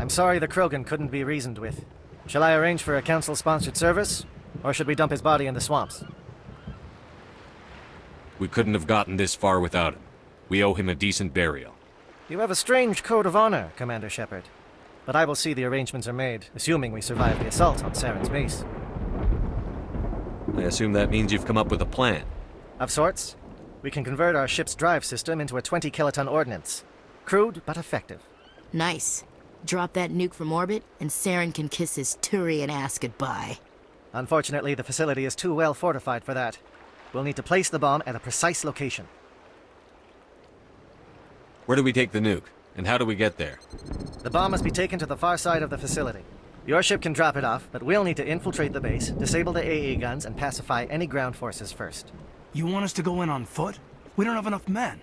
I'm sorry the Krogan couldn't be reasoned with. Shall I arrange for a council-sponsored service? Or should we dump his body in the swamps? We couldn't have gotten this far without him. We owe him a decent burial. You have a strange code of honor, Commander Shepard. But I will see the arrangements are made, assuming we survive the assault on Saren's base. I assume that means you've come up with a plan. Of sorts. We can convert our ship's drive system into a 20-kiloton ordnance. Crude, but effective. Nice. Drop that nuke from orbit, and Saren can kiss his Turian ass goodbye. Unfortunately, the facility is too well fortified for that. We'll need to place the bomb at a precise location. Where do we take the nuke? And how do we get there? The bomb must be taken to the far side of the facility. Your ship can drop it off, but we'll need to infiltrate the base, disable the AA guns, and pacify any ground forces first. You want us to go in on foot? We don't have enough men.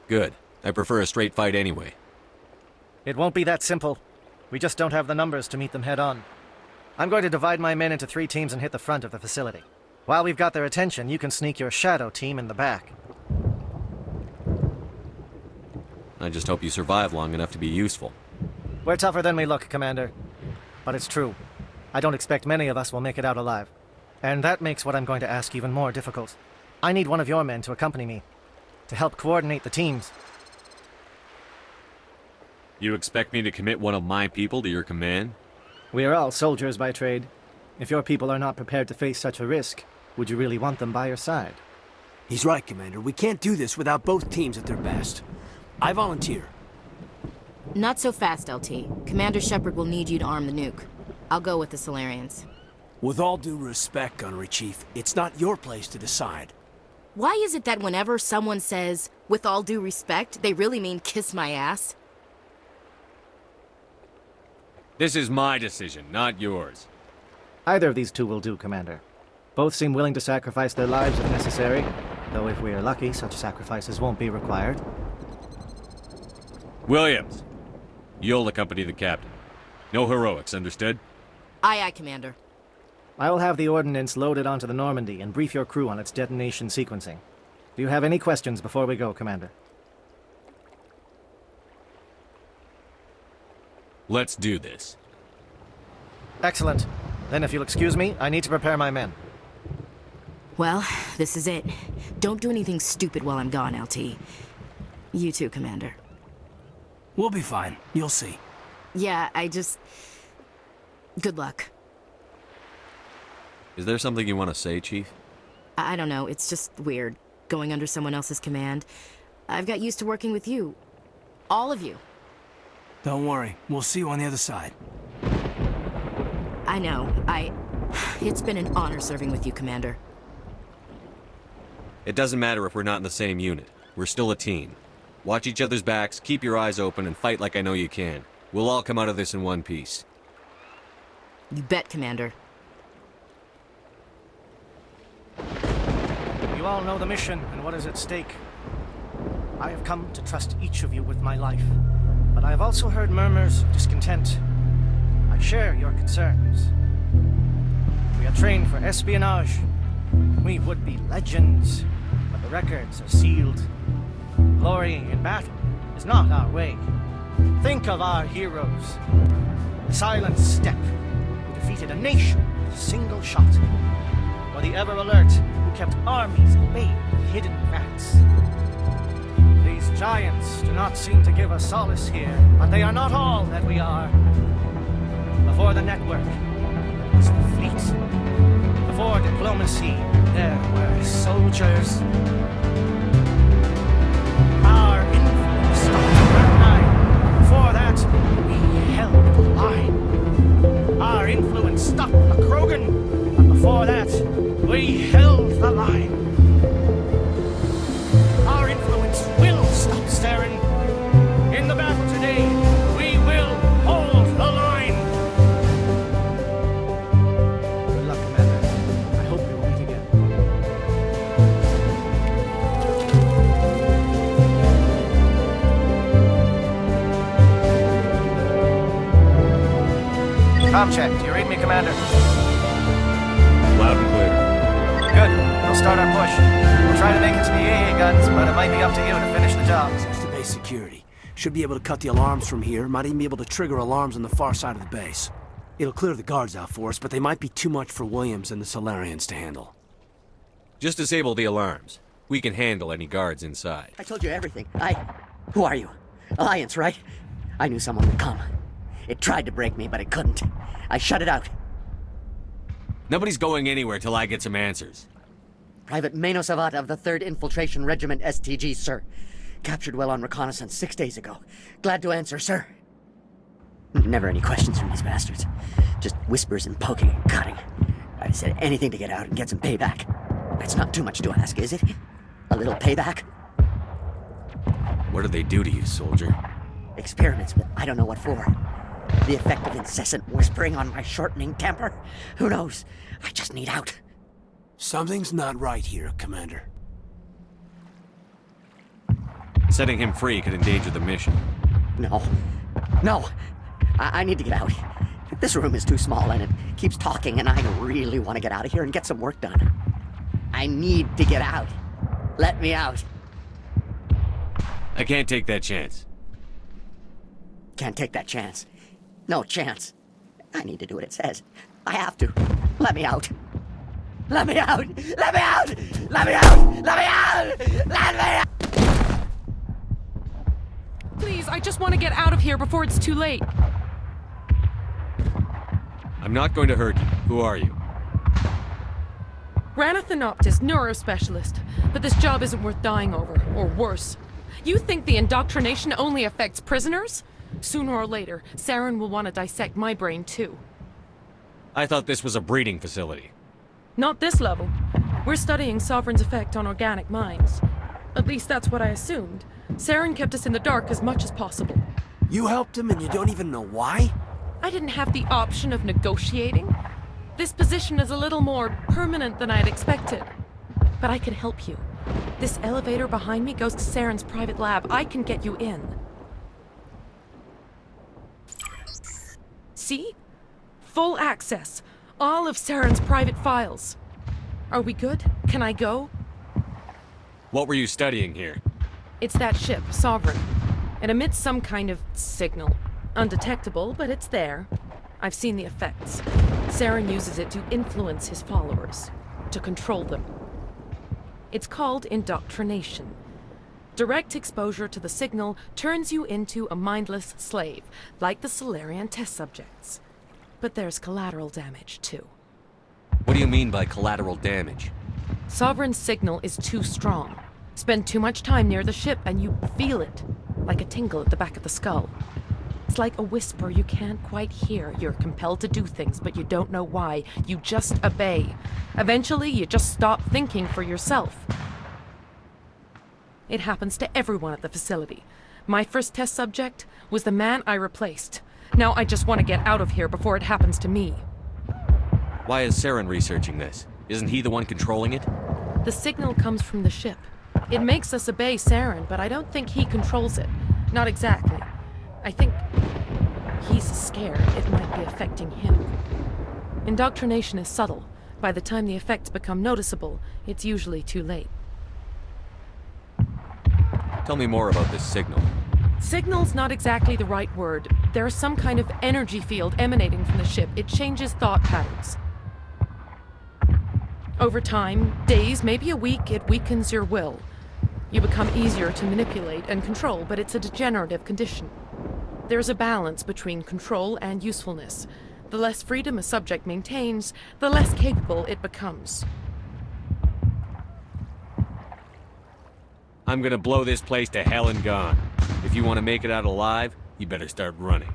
Good. I prefer a straight fight anyway. It won't be that simple. We just don't have the numbers to meet them head-on. I'm going to divide my men into 3 teams and hit the front of the facility. While we've got their attention, you can sneak your shadow team in the back. I just hope you survive long enough to be useful. We're tougher than we look, Commander. But it's true. I don't expect many of us will make it out alive. And that makes what I'm going to ask even more difficult. I need one of your men to accompany me, to help coordinate the teams. You expect me to commit one of my people to your command? We are all soldiers by trade. If your people are not prepared to face such a risk, would you really want them by your side? He's right, Commander. We can't do this without both teams at their best. I volunteer. Not so fast, LT. Commander Shepard will need you to arm the nuke. I'll go with the Solarians. With all due respect, Gunnery Chief, it's not your place to decide. Why is it that whenever someone says, with all due respect, they really mean kiss my ass? This is my decision, not yours. Either of these two will do, Commander. Both seem willing to sacrifice their lives if necessary, though if we are lucky, such sacrifices won't be required. Williams, you'll accompany the captain. No heroics, understood? Aye, aye, Commander. I will have the ordnance loaded onto the Normandy and brief your crew on its detonation sequencing. Do you have any questions before we go, Commander? Let's do this. Excellent. Then if you'll excuse me, I need to prepare my men. Well, this is it. Don't do anything stupid while I'm gone, LT. You too, Commander. We'll be fine. You'll see. Yeah, Good luck. Is there something you want to say, Chief? I don't know, it's just weird, going under someone else's command. I've got used to working with you. All of you. Don't worry. We'll see you on the other side. I know. It's been an honor serving with you, Commander. It doesn't matter if we're not in the same unit. We're still a team. Watch each other's backs, keep your eyes open, and fight like I know you can. We'll all come out of this in one piece. You bet, Commander. You all know the mission and what is at stake. I have come to trust each of you with my life, but I have also heard murmurs of discontent. I share your concerns. We are trained for espionage. We would be legends, but the records are sealed. Glory in battle is not our way. Think of our heroes. The silent step who defeated a nation with a single shot. Or the ever-alert who kept armies at bay with hidden facts. These giants do not seem to give us solace here, but they are not all that we are. Before the network, there was the fleet. Before diplomacy, there were soldiers. Our influence stopped at 9. Before that, we held the line. Our influence stopped the Krogan, but before that, we held the line. Our influence will stop Saren. In the battle today, we will hold the line. Good luck, Commander. I hope we will meet again. Com check. Do you read me, Commander? Loud and clear. Good. We'll start our push. We'll try to make it to the AA guns, but it might be up to you to finish the job. Access to base security. Should be able to cut the alarms from here. Might even be able to trigger alarms on the far side of the base. It'll clear the guards out for us, but they might be too much for Williams and the Solarians to handle. Just disable the alarms. We can handle any guards inside. I told you everything. Who are you? Alliance, right? I knew someone would come. It tried to break me, but it couldn't. I shut it out. Nobody's going anywhere till I get some answers. Private Mano Savat of the 3rd Infiltration Regiment STG, sir. Captured well on reconnaissance 6 days ago. Glad to answer, sir. Never any questions from these bastards. Just whispers and poking and cutting. I'd have said anything to get out and get some payback. That's not too much to ask, is it? A little payback? What do they do to you, soldier? Experiments, but I don't know what for. The effect of incessant whispering on my shortening temper? Who knows? I just need out. Something's not right here, Commander. Setting him free could endanger the mission. No. I need to get out. This room is too small and it keeps talking and I really want to get out of here and get some work done. I need to get out. Let me out. I can't take that chance. Can't take that chance. No chance. I need to do what it says. I have to. Let me out. Let me out! Let me out! Let me out! Let me out! Let me out! Please, I just want to get out of here before it's too late. I'm not going to hurt you. Who are you? Ranathanoptis, neurospecialist. But this job isn't worth dying over, or worse. You think the indoctrination only affects prisoners? Sooner or later, Saren will want to dissect my brain too. I thought this was a breeding facility. Not this level. We're studying Sovereign's effect on organic minds. At least that's what I assumed. Saren kept us in the dark as much as possible. You helped him and you don't even know why? I didn't have the option of negotiating. This position is a little more permanent than I'd expected. But I can help you. This elevator behind me goes to Saren's private lab. I can get you in. See? Full access. All of Saren's private files. Are we good? Can I go? What were you studying here? It's that ship, Sovereign. It emits some kind of signal. Undetectable, but it's there. I've seen the effects. Saren uses it to influence his followers, to control them. It's called indoctrination. Direct exposure to the signal turns you into a mindless slave, like the Solarian test subjects. But there's collateral damage, too. What do you mean by collateral damage? Sovereign's signal is too strong. Spend too much time near the ship and you feel it, like a tingle at the back of the skull. It's like a whisper you can't quite hear. You're compelled to do things, but you don't know why. You just obey. Eventually, you just stop thinking for yourself. It happens to everyone at the facility. My first test subject was the man I replaced. Now I just want to get out of here before it happens to me. Why is Saren researching this? Isn't he the one controlling it? The signal comes from the ship. It makes us obey Saren, but I don't think he controls it. Not exactly. I think he's scared it might be affecting him. Indoctrination is subtle. By the time the effects become noticeable, it's usually too late. Tell me more about this signal. Signal's not exactly the right word. There's some kind of energy field emanating from the ship. It changes thought patterns. Over time, days, maybe a week, it weakens your will. You become easier to manipulate and control, but it's a degenerative condition. There's a balance between control and usefulness. The less freedom a subject maintains, the less capable it becomes. I'm gonna blow this place to hell and gone. If you want to make it out alive, you better start running.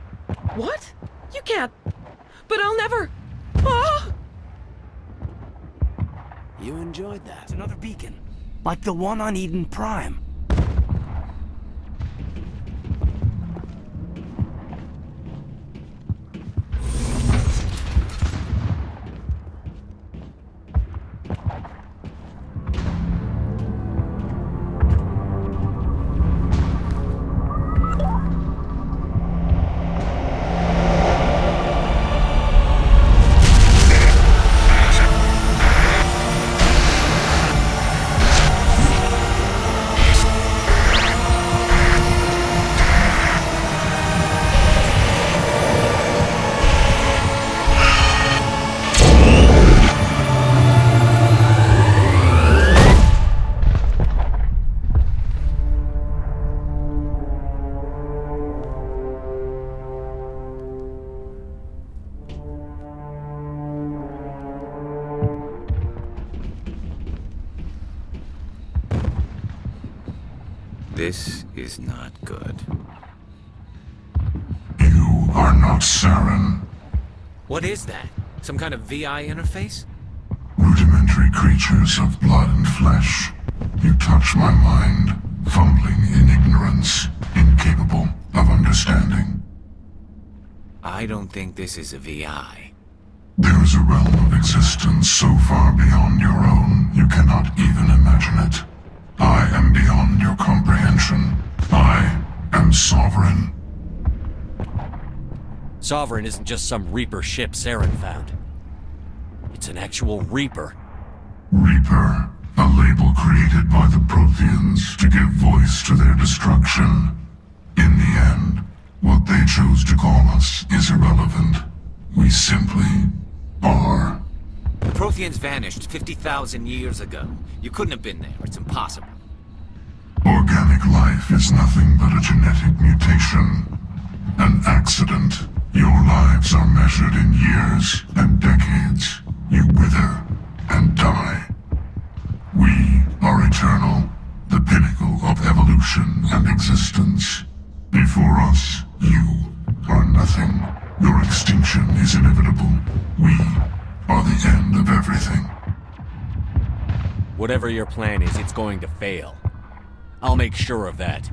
What? You can't. But I'll never. Ah! You enjoyed that. It's another beacon. Like the one on Eden Prime. This is not good. You are not Saren. What is that? Some kind of VI interface? Rudimentary creatures of blood and flesh. You touch my mind, fumbling in ignorance, incapable of understanding. I don't think this is a VI. There is a realm of existence so far beyond your own, you cannot even imagine it. I am beyond your comprehension. I am sovereign. Sovereign isn't just some Reaper ship Saren found. It's an actual Reaper. Reaper, a label created by the Protheans to give voice to their destruction. In the end, what they chose to call us is irrelevant. We simply are. The Protheans vanished 50,000 years ago. You couldn't have been there. It's impossible. Organic life is nothing but a genetic mutation. An accident. Your lives are measured in years and decades. You wither and die. We are eternal, the pinnacle of evolution and existence. Before us, you are nothing. Your extinction is inevitable. We are the end of everything. Whatever your plan is, it's going to fail. I'll make sure of that.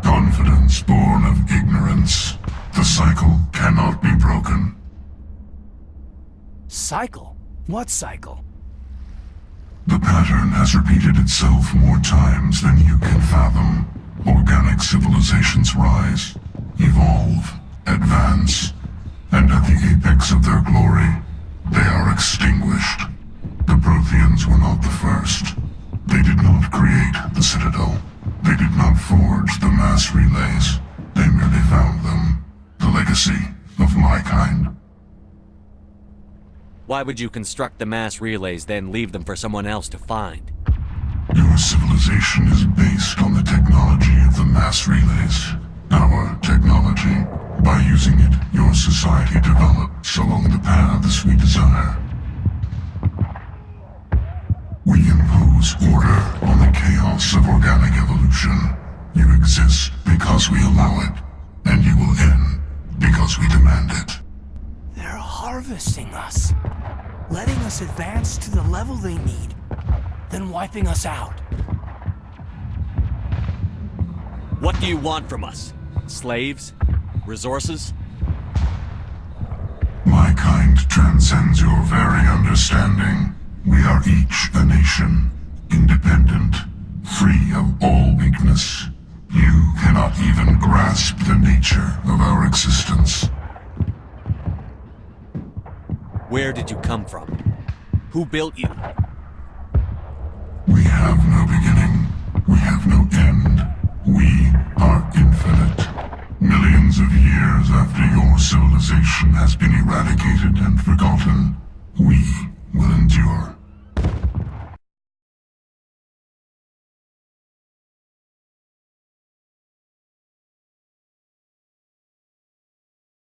Confidence born of ignorance. The cycle cannot be broken. Cycle? What cycle? The pattern has repeated itself more times than you can fathom. Organic civilizations rise, evolve, advance, and at the apex of their glory, they are extinguished. The Protheans were not the first. They did not create the Citadel. They did not forge the mass relays. They merely found them. The legacy of my kind. Why would you construct the mass relays, then leave them for someone else to find? Your civilization is based on the technology of the mass relays. Our technology. By using it, your society develops along the paths we desire. We impose order on the chaos of organic evolution. You exist because we allow it, and you will end because we demand it. They're harvesting us. Letting us advance to the level they need, then wiping us out. What do you want from us? Slaves? Resources? My kind transcends your very understanding. We are each a nation, independent, free of all weakness. You cannot even grasp the nature of our existence. Where did you come from? Who built you? We have no beginning. We have no end. We are infinite. Millions of years after your civilization has been eradicated and forgotten, we will endure.